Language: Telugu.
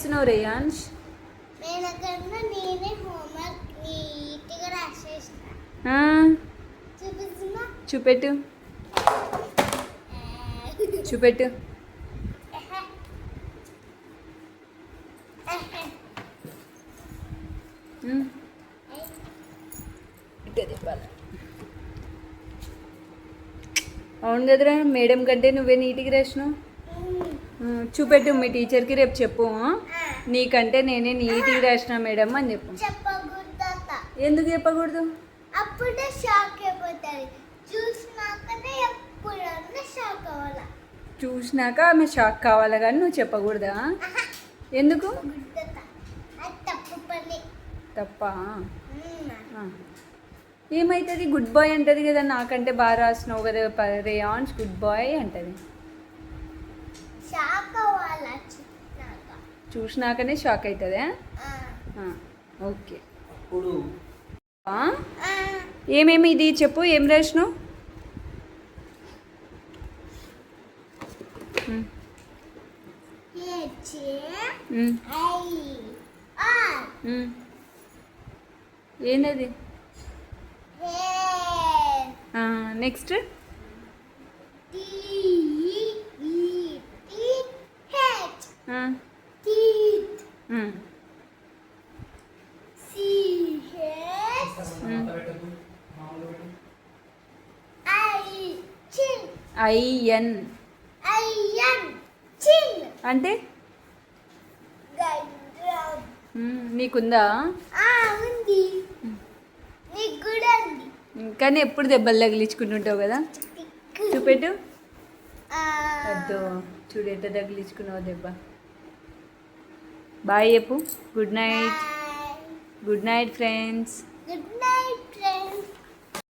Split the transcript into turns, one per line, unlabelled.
చేస్తున్నావు రేయాన్ష్?
నేనకన్నా నేనే హోంవర్క్ నీట్గా రాసేసిన. చూపిస్తున్నా,
చూపెట్టు చూపెట్టు. అవును కదరా, మేడం కంటే నువ్వే నీట్గా రాసినావు. చూపెట్టు మీ టీచర్కి రేపు చెప్పు. నీకంటే నేనే నీట్గా రాసిన మేడం అని చెప్పు.
చెప్పకూడదు.
ఎందుకు చెప్పకూడదు?
అప్పుడే షాక్ అయిపోతారు. చూసినాకనే ఎప్పుడన్నా షాక్ అవ్వాలా.
చూసినాక ఆమె షాక్ కావాలా కానీ నువ్వు చెప్పకూడదా? ఎందుకు?
తప్పు పని.
తప్పా? ఏమవుతుంది? గుడ్ బాయ్ అంటది కదా, నాకంటే బాగా రాసినావు కదా రేయాన్స్, గుడ్ బాయ్ అంటది.
షాక్ అవ్వాలా
చూసినాకనే షాక్ అవుతుందా? ఓకే. ఏమేమి ఇది చెప్పు, ఏం రాసినావు? ఏంటది? నెక్స్ట్ ఐఎన్ అంటే నీకుందా? కానీ ఎప్పుడు దెబ్బలు తగిలించుకుంటుంటావు కదా. చూపెట్టు. అద్దో చూడు ఎంత తగిలించుకున్నావు దెబ్బ. బాయ్ చెప్పు. Good night. Good night friends.
Good night friends.